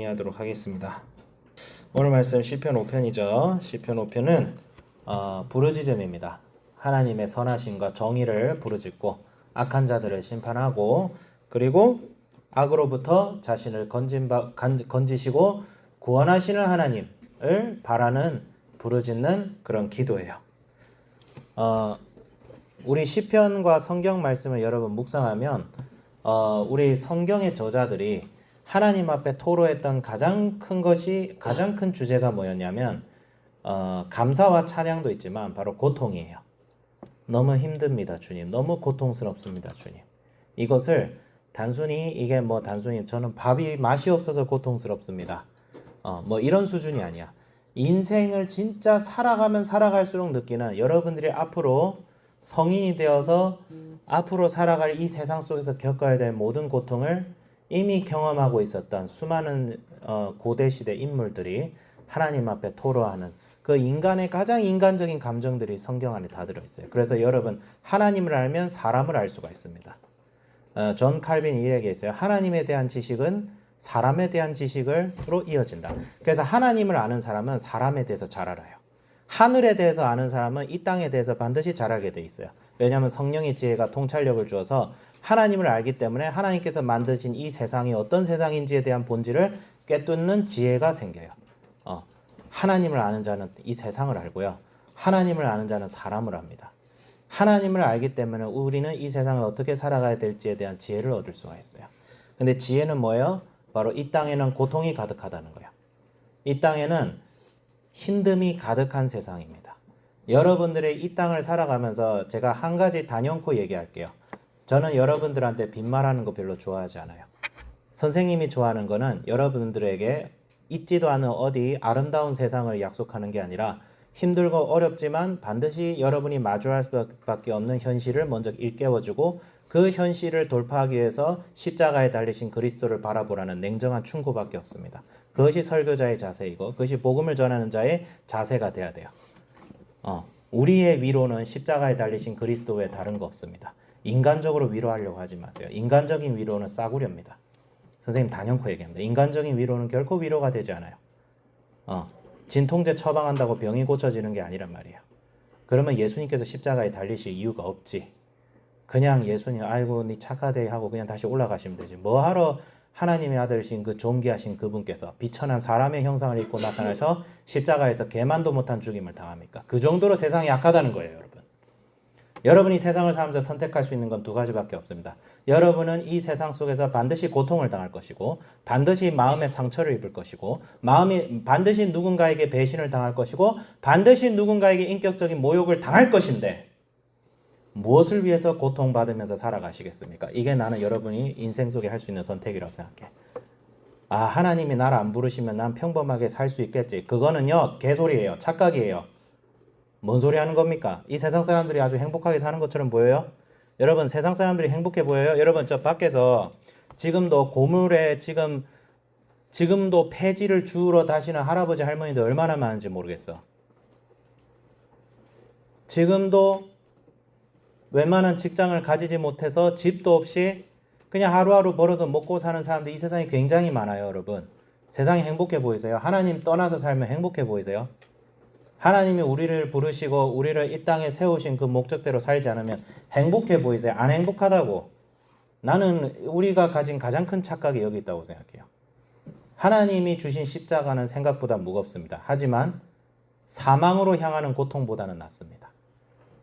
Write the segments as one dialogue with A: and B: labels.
A: 정리하도록 하겠습니다. 오늘 말씀 시편 5편이죠. 시편 5편은 부르짖음입니다. 하나님의 선하심과 정의를 부르짖고 악한 자들을 심판하고 그리고 악으로부터 자신을 건지시고 구원하시는 하나님을 바라는 부르짖는 그런 기도예요. 우리 시편과 성경 말씀을 여러분 묵상하면 우리 성경의 저자들이 하나님 앞에 토로했던 가장 큰 주제가 뭐였냐면 감사와 찬양도 있지만 바로 고통이에요. 너무 힘듭니다, 주님. 너무 고통스럽습니다, 주님. 이것을 단순히 단순히 저는 밥이 맛이 없어서 고통스럽습니다. 이런 수준이 아니야. 인생을 진짜 살아가면 살아갈수록 느끼는 여러분들이 앞으로 성인이 되어서 앞으로 살아갈 이 세상 속에서 겪어야 될 모든 고통을 이미 경험하고 있었던 수많은 고대시대 인물들이 하나님 앞에 토로하는 그 인간의 가장 인간적인 감정들이 성경 안에 다 들어있어요. 그래서 여러분 하나님을 알면 사람을 알 수가 있습니다. 존 칼빈이 이 얘기했어요. 하나님에 대한 지식은 사람에 대한 지식으로 이어진다. 그래서 하나님을 아는 사람은 사람에 대해서 잘 알아요. 하늘에 대해서 아는 사람은 이 땅에 대해서 반드시 잘 알게 돼 있어요. 왜냐하면 성령의 지혜가 통찰력을 주어서 하나님을 알기 때문에 하나님께서 만드신 이 세상이 어떤 세상인지에 대한 본질을 꿰뚫는 지혜가 생겨요. 하나님을 아는 자는 이 세상을 알고요. 하나님을 아는 자는 사람을 압니다. 하나님을 알기 때문에 우리는 이 세상을 어떻게 살아가야 될지에 대한 지혜를 얻을 수가 있어요. 근데 지혜는 뭐예요? 바로 이 땅에는 고통이 가득하다는 거예요. 이 땅에는 힘듦이 가득한 세상입니다. 여러분들의 이 땅을 살아가면서 제가 한 가지 단연코 얘기할게요. 저는 여러분들한테 빈말하는 거 별로 좋아하지 않아요. 선생님이 좋아하는 거는 여러분들에게 있지도 않은 어디 아름다운 세상을 약속하는 게 아니라 힘들고 어렵지만 반드시 여러분이 마주할 수밖에 없는 현실을 먼저 일깨워주고 그 현실을 돌파하기 위해서 십자가에 달리신 그리스도를 바라보라는 냉정한 충고밖에 없습니다. 그것이 설교자의 자세이고 그것이 복음을 전하는 자의 자세가 돼야 돼요. 우리의 위로는 십자가에 달리신 그리스도 외에 다른 거 없습니다. 인간적으로 위로하려고 하지 마세요. 인간적인 위로는 싸구려입니다. 선생님 단연코 얘기합니다. 인간적인 위로는 결코 위로가 되지 않아요. 진통제 처방한다고 병이 고쳐지는 게 아니란 말이에요. 그러면 예수님께서 십자가에 달리실 이유가 없지. 그냥 예수님 아이고 니 착하대 하고 그냥 다시 올라가시면 되지. 뭐하러 하나님의 아들이신 그 존귀하신 그분께서 비천한 사람의 형상을 입고 나타나서 십자가에서 개만도 못한 죽임을 당합니까? 그 정도로 세상이 약하다는 거예요, 여러분. 여러분이 세상을 살면서 선택할 수 있는 건 두 가지밖에 없습니다. 여러분은 이 세상 속에서 반드시 고통을 당할 것이고 반드시 마음의 상처를 입을 것이고 반드시 누군가에게 배신을 당할 것이고 반드시 누군가에게 인격적인 모욕을 당할 것인데 무엇을 위해서 고통받으면서 살아가시겠습니까? 이게 나는 여러분이 인생 속에 할 수 있는 선택이라고 생각해. 하나님이 나를 안 부르시면 난 평범하게 살 수 있겠지. 그거는요 개소리예요. 착각이에요. 뭔 소리 하는 겁니까? 이 세상 사람들이 아주 행복하게 사는 것처럼 보여요? 여러분 세상 사람들이 행복해 보여요? 여러분 저 밖에서 지금도 고물에 지금도 폐지를 주우러 다시는 할아버지 할머니들 얼마나 많은지 모르겠어. 지금도 웬만한 직장을 가지지 못해서 집도 없이 그냥 하루하루 벌어서 먹고 사는 사람들 이 세상에 굉장히 많아요, 여러분. 세상이 행복해 보이세요? 하나님 떠나서 살면 행복해 보이세요? 하나님이 우리를 부르시고 우리를 이 땅에 세우신 그 목적대로 살지 않으면 행복해 보이세요? 안 행복하다고. 나는 우리가 가진 가장 큰 착각이 여기 있다고 생각해요. 하나님이 주신 십자가는 생각보다 무겁습니다. 하지만 사망으로 향하는 고통보다는 낫습니다.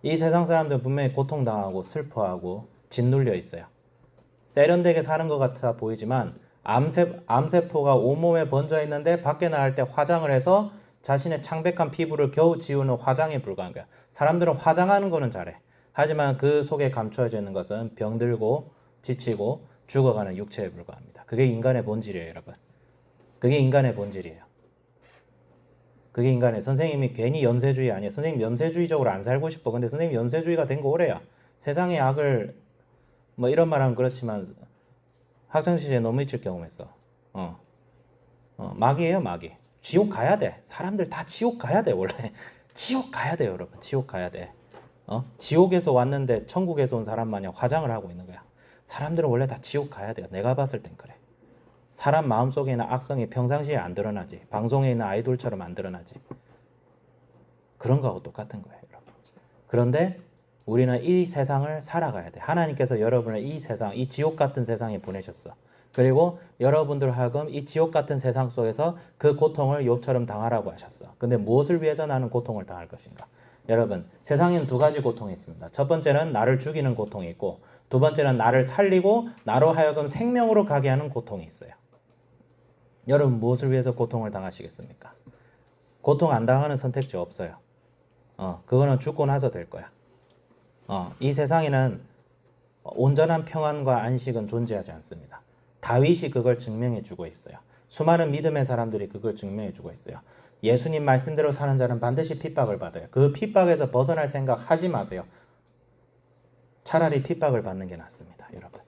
A: 이 세상 사람들은 분명히 고통당하고 슬퍼하고 짓눌려 있어요. 세련되게 사는 것 같아 보이지만 암세포가 온몸에 번져 있는데 밖에 나갈 때 화장을 해서 자신의 창백한 피부를 겨우 지우는 화장에 불과한 거야. 사람들은 화장하는 거는 잘해. 하지만 그 속에 감추어져 있는 것은 병들고 지치고 죽어가는 육체에 불과합니다. 그게 인간의 본질이에요, 여러분. 그게 인간의 본질이에요. 그게 인간의 선생님이 괜히 염세주의 아니에요. 선생님 염세주의적으로 안 살고 싶어. 근데 선생님 염세주의가 된 거 오래야. 세상의 악을 이런 말하면 그렇지만 학창시절에 너무 일찍 경험했어. 마귀예요, 마귀. 지옥 가야 돼. 사람들 다 지옥 가야 돼, 원래. 지옥 가야 돼요, 여러분. 지옥 가야 돼. 지옥에서 왔는데 천국에서 온 사람 마냥 화장을 하고 있는 거야. 사람들은 원래 다 지옥 가야 돼요. 내가 봤을 땐 그래. 사람 마음속에 있는 악성이 평상시에 안 드러나지. 방송에 있는 아이돌처럼 안 드러나지. 그런 거하고 똑같은 거예요, 여러분. 그런데 우리는 이 세상을 살아가야 돼. 하나님께서 여러분을 이 세상, 이 지옥 같은 세상에 보내셨어. 그리고 여러분들 하여금 이 지옥 같은 세상 속에서 그 고통을 욥처럼 당하라고 하셨어. 근데 무엇을 위해서 나는 고통을 당할 것인가? 여러분, 세상에는 두 가지 고통이 있습니다. 첫 번째는 나를 죽이는 고통이 있고, 두 번째는 나를 살리고 나로 하여금 생명으로 가게 하는 고통이 있어요. 여러분, 무엇을 위해서 고통을 당하시겠습니까? 고통 안 당하는 선택지 없어요. 그거는 죽고 나서 될 거야. 이 세상에는 온전한 평안과 안식은 존재하지 않습니다. 다윗이 그걸 증명해 주고 있어요. 수많은 믿음의 사람들이 그걸 증명해 주고 있어요. 예수님 말씀대로 사는 자는 반드시 핍박을 받아요. 그 핍박에서 벗어날 생각 하지 마세요. 차라리 핍박을 받는 게 낫습니다, 여러분.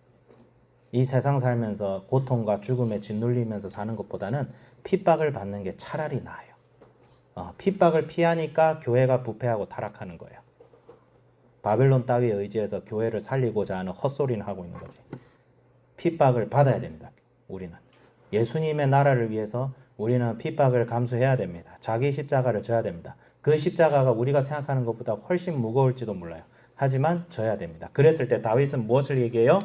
A: 이 세상 살면서 고통과 죽음에 짓눌리면서 사는 것보다는 핍박을 받는 게 차라리 나아요. 핍박을 피하니까 교회가 부패하고 타락하는 거예요. 바벨론 따위에 의지해서 교회를 살리고자 하는 헛소리는 하고 있는 거지. 핍박을 받아야 됩니다. 우리는 예수님의 나라를 위해서 우리는 핍박을 감수해야 됩니다. 자기 십자가를 져야 됩니다. 그 십자가가 우리가 생각하는 것보다 훨씬 무거울지도 몰라요. 하지만 져야 됩니다. 그랬을 때 다윗은 무엇을 얘기해요?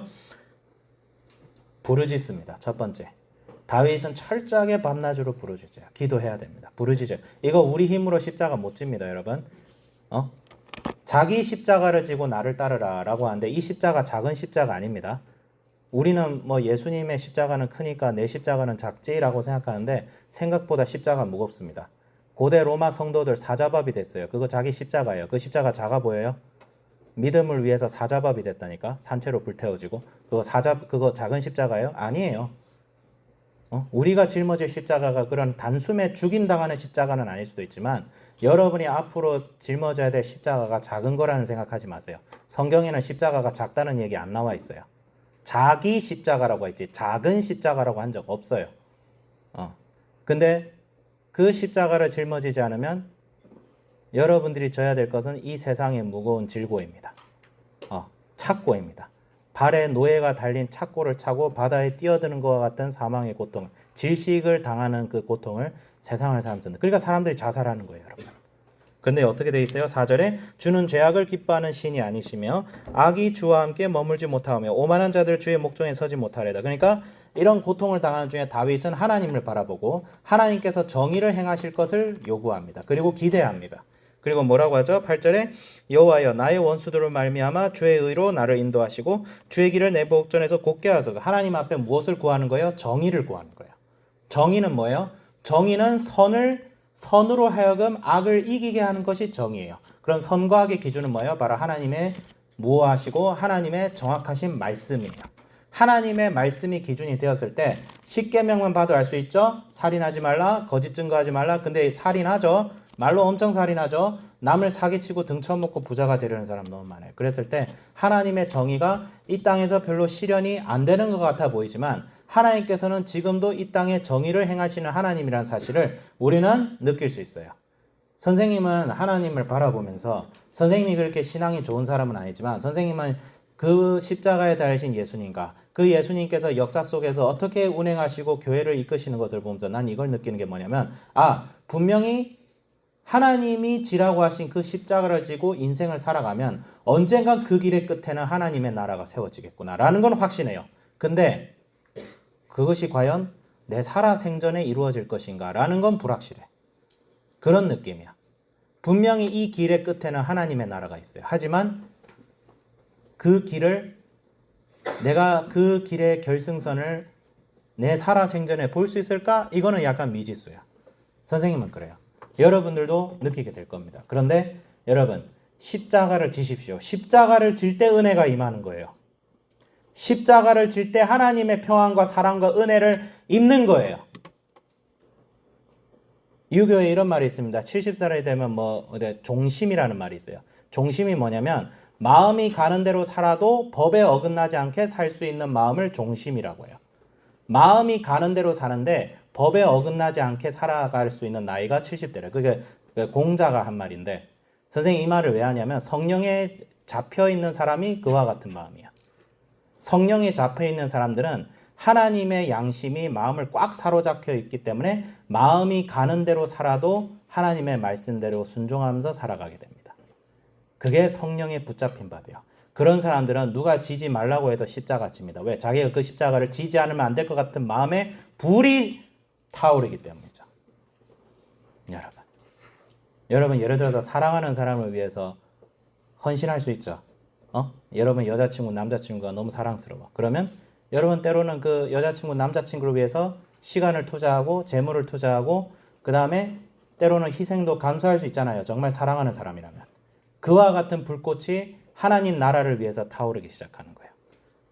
A: 부르짖습니다. 첫 번째, 다윗은 철저하게 밤낮으로 부르짖어요. 기도해야 됩니다. 부르짖어요. 이거 우리 힘으로 십자가 못 집니다, 여러분. 자기 십자가를 지고 나를 따르라 라고 하는데 이 십자가 작은 십자가 아닙니다. 우리는 뭐 예수님의 십자가는 크니까 내 십자가는 작지라고 생각하는데 생각보다 십자가 무겁습니다. 고대 로마 성도들 사자밥이 됐어요. 그거 자기 십자가예요. 그 십자가 작아 보여요? 믿음을 위해서 사자밥이 됐다니까. 산채로 불태워지고 그거 작은 십자가예요? 아니에요. 우리가 짊어질 십자가가 그런 단숨에 죽임당하는 십자가는 아닐 수도 있지만 여러분이 앞으로 짊어져야 될 십자가가 작은 거라는 생각하지 마세요. 성경에는 십자가가 작다는 얘기 안 나와 있어요. 자기 십자가라고 했지 작은 십자가라고 한 적 없어요. 근데 그 십자가를 짊어지지 않으면 여러분들이 져야 될 것은 이 세상의 무거운 질고입니다. 착고입니다. 발에 노예가 달린 착고를 차고 바다에 뛰어드는 것과 같은 사망의 고통, 질식을 당하는 그 고통을 세상을 사람들은. 그러니까 사람들이 자살하는 거예요, 여러분. 근데 어떻게 돼 있어요? 4절에 주는 죄악을 기뻐하는 신이 아니시며 악이 주와 함께 머물지 못하며 오만한 자들 주의 목전에 서지 못하리다. 그러니까 이런 고통을 당하는 중에 다윗은 하나님을 바라보고 하나님께서 정의를 행하실 것을 요구합니다. 그리고 기대합니다. 그리고 뭐라고 하죠? 8절에 여호와여 나의 원수들을 말미암아 주의 의로 나를 인도하시고 주의 길을 내 목전에서 곧게 하소서. 하나님 앞에 무엇을 구하는 거예요? 정의를 구하는 거예요. 정의는 뭐예요? 정의는 선으로 하여금 악을 이기게 하는 것이 정의예요. 그럼 선과 악의 기준은 뭐예요? 바로 하나님의 무엇하시고 하나님의 정확하신 말씀이에요. 하나님의 말씀이 기준이 되었을 때 십계명만 봐도 알 수 있죠? 살인하지 말라, 거짓 증거하지 말라. 근데 살인하죠. 말로 엄청 살인하죠. 남을 사기치고 등쳐먹고 부자가 되려는 사람 너무 많아요. 그랬을 때 하나님의 정의가 이 땅에서 별로 실현이 안 되는 것 같아 보이지만 하나님께서는 지금도 이 땅에 정의를 행하시는 하나님이라는 사실을 우리는 느낄 수 있어요. 선생님은 하나님을 바라보면서 선생님이 그렇게 신앙이 좋은 사람은 아니지만 선생님은 그 십자가에 달리신 예수님과 그 예수님께서 역사 속에서 어떻게 운행하시고 교회를 이끄시는 것을 보면서 난 이걸 느끼는 게 뭐냐면 분명히 하나님이 지라고 하신 그 십자가를 지고 인생을 살아가면 언젠간 그 길의 끝에는 하나님의 나라가 세워지겠구나라는 건 확신해요. 근데 그것이 과연 내 살아생전에 이루어질 것인가 라는 건 불확실해. 그런 느낌이야. 분명히 이 길의 끝에는 하나님의 나라가 있어요. 하지만 그 길을 내가 그 길의 결승선을 내 살아생전에 볼 수 있을까? 이거는 약간 미지수야. 선생님은 그래요. 여러분들도 느끼게 될 겁니다. 그런데 여러분 십자가를 지십시오. 십자가를 질 때 은혜가 임하는 거예요. 십자가를 질 때 하나님의 평안과 사랑과 은혜를 입는 거예요. 유교에 이런 말이 있습니다. 70살이 되면 종심이라는 말이 있어요. 종심이 뭐냐면 마음이 가는 대로 살아도 법에 어긋나지 않게 살 수 있는 마음을 종심이라고 해요. 마음이 가는 대로 사는데 법에 어긋나지 않게 살아갈 수 있는 나이가 70대래. 그게 공자가 한 말인데 선생님 이 말을 왜 하냐면 성령에 잡혀있는 사람이 그와 같은 마음이야. 성령에 잡혀있는 사람들은 하나님의 양심이 마음을 꽉 사로잡혀 있기 때문에 마음이 가는 대로 살아도 하나님의 말씀대로 순종하면서 살아가게 됩니다. 그게 성령에 붙잡힌 바돼요. 그런 사람들은 누가 지지 말라고 해도 십자가 칩니다. 왜? 자기가 그 십자가를 지지 않으면 안 될 것 같은 마음에 불이 타오르기 때문이죠. 여러분 예를 들어서 사랑하는 사람을 위해서 헌신할 수 있죠. 여러분 여자친구 남자친구가 너무 사랑스러워. 그러면 여러분 때로는 그 여자친구 남자친구를 위해서 시간을 투자하고 재물을 투자하고 그 다음에 때로는 희생도 감수할 수 있잖아요. 정말 사랑하는 사람이라면. 그와 같은 불꽃이 하나님 나라를 위해서 타오르기 시작하는 거예요.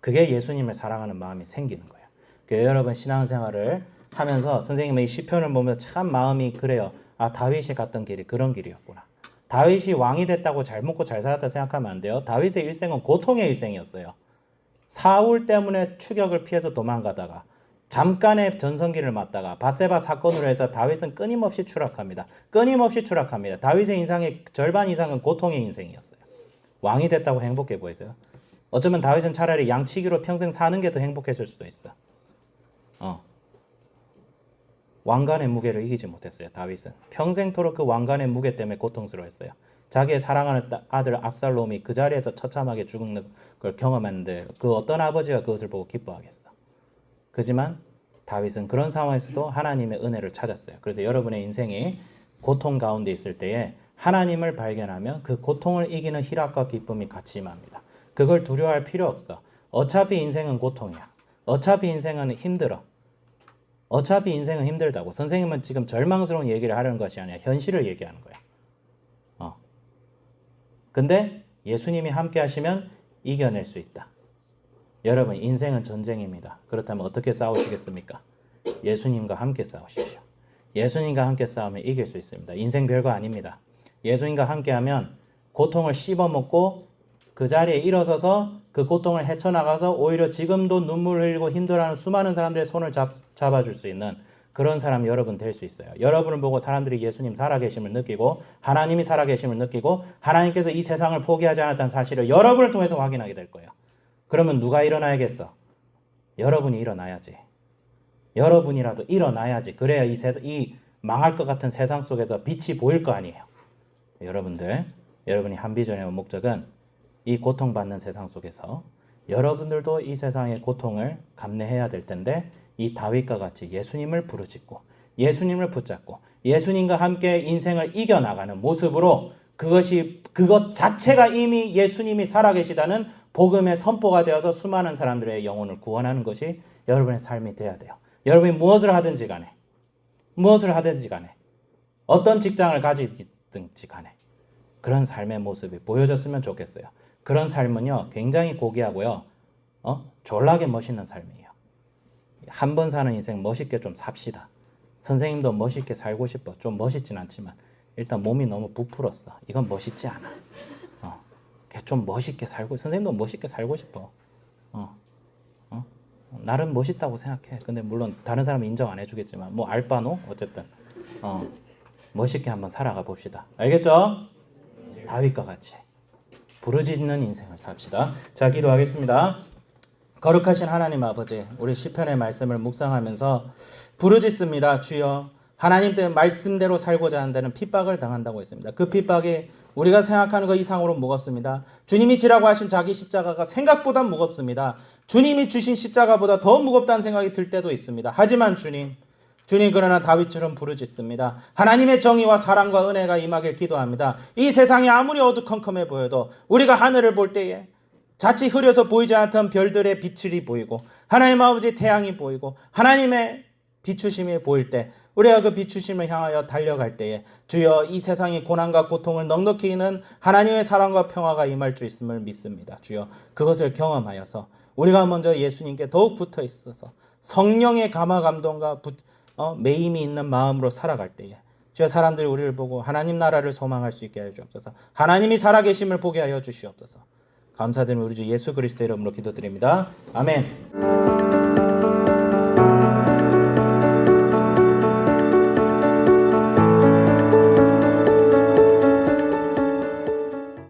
A: 그게 예수님을 사랑하는 마음이 생기는 거예요. 여러분 신앙생활을 하면서 선생님의 이 시편을 보면서 참 마음이 그래요. 아, 다윗이 갔던 길이 그런 길이었구나. 다윗이 왕이 됐다고 잘 먹고 잘 살았다 생각하면 안 돼요. 다윗의 일생은 고통의 일생이었어요. 사울 때문에 추격을 피해서 도망가다가 잠깐의 전성기를 맞다가 밧세바 사건으로 해서 다윗은 끊임없이 추락합니다. 다윗의 인생의 절반 이상은 고통의 인생이었어요. 왕이 됐다고 행복해 보이세요? 어쩌면 다윗은 차라리 양치기로 평생 사는 게 더 행복했을 수도 있어. 왕관의 무게를 이기지 못했어요. 다윗은 평생토록 그 왕관의 무게 때문에 고통스러워했어요. 자기의 사랑하는 아들 압살롬이 그 자리에서 처참하게 죽는 걸 경험했는데 그 어떤 아버지가 그것을 보고 기뻐하겠어. 그지만 다윗은 그런 상황에서도 하나님의 은혜를 찾았어요. 그래서 여러분의 인생이 고통 가운데 있을 때에 하나님을 발견하면 그 고통을 이기는 희락과 기쁨이 같이 임합니다. 그걸 두려워할 필요 없어. 어차피 인생은 고통이야. 어차피 인생은 힘들어. 어차피 인생은 힘들다고. 선생님은 지금 절망스러운 얘기를 하려는 것이 아니라 현실을 얘기하는 거야. 근데 예수님이 함께 하시면 이겨낼 수 있다. 여러분 인생은 전쟁입니다. 그렇다면 어떻게 싸우시겠습니까? 예수님과 함께 싸우십시오. 예수님과 함께 싸우면 이길 수 있습니다. 인생 별거 아닙니다. 예수님과 함께하면 고통을 씹어먹고 그 자리에 일어서서 그 고통을 헤쳐나가서 오히려 지금도 눈물을 흘리고 힘들어하는 수많은 사람들의 손을 잡아줄 수 있는 그런 사람 여러분 될 수 있어요. 여러분을 보고 사람들이 예수님 살아계심을 느끼고 하나님이 살아계심을 느끼고 하나님께서 이 세상을 포기하지 않았다는 사실을 여러분을 통해서 확인하게 될 거예요. 그러면 누가 일어나야겠어? 여러분이 일어나야지. 여러분이라도 일어나야지. 그래야 이 망할 것 같은 세상 속에서 빛이 보일 거 아니에요. 여러분이 한 비전의 목적은 이 고통받는 세상 속에서 여러분들도 이 세상의 고통을 감내해야 될 텐데 이 다윗과 같이 예수님을 부르짖고 예수님을 붙잡고 예수님과 함께 인생을 이겨나가는 모습으로 그것 자체가 이미 예수님이 살아계시다는 복음의 선포가 되어서 수많은 사람들의 영혼을 구원하는 것이 여러분의 삶이 돼야 돼요. 여러분이 무엇을 하든지 간에 어떤 직장을 가지든지 간에 그런 삶의 모습이 보여졌으면 좋겠어요. 그런 삶은요 굉장히 고귀하고요 졸라게 멋있는 삶이에요. 한 번 사는 인생 멋있게 좀 삽시다. 선생님도 멋있게 살고 싶어. 좀 멋있진 않지만 일단 몸이 너무 부풀었어. 이건 멋있지 않아. 좀 멋있게 살고 선생님도 멋있게 살고 싶어. 나름 멋있다고 생각해. 근데 물론 다른 사람은 인정 안 해주겠지만 뭐 알바노 어쨌든 멋있게 한번 살아가 봅시다. 알겠죠? 다윗과 같이 부르짖는 인생을 삽시다. 자, 기도하겠습니다. 거룩하신 하나님 아버지, 우리 시편의 말씀을 묵상하면서 부르짖습니다. 주여, 하나님 때문에 말씀대로 살고자 하는 데는 핍박을 당한다고 했습니다. 그 핍박이 우리가 생각하는 것 이상으로 무겁습니다. 주님이 지라고 하신 자기 십자가가 생각보다 무겁습니다. 주님이 주신 십자가보다 더 무겁다는 생각이 들 때도 있습니다. 하지만 주님 그러나 다윗처럼 부르짖습니다. 하나님의 정의와 사랑과 은혜가 임하길 기도합니다. 이 세상이 아무리 어두컴컴해 보여도 우리가 하늘을 볼 때에 자칫 흐려서 보이지 않던 별들의 빛이 보이고 하나님 아버지 태양이 보이고 하나님의 비추심이 보일 때 우리가 그 비추심을 향하여 달려갈 때에 주여 이 세상의 고난과 고통을 넉넉히 이는 하나님의 사랑과 평화가 임할 주 있음을 믿습니다. 주여 그것을 경험하여서 우리가 먼저 예수님께 더욱 붙어 있어서 성령의 감화 감동과 매임이 있는 마음으로 살아갈 때에 주여 사람들이 우리를 보고 하나님 나라를 소망할 수 있게 하여 주옵소서. 하나님이 살아계심을 보게 하여 주시옵소서. 감사드리며 우리 주 예수 그리스도의 이름으로 기도드립니다. 아멘.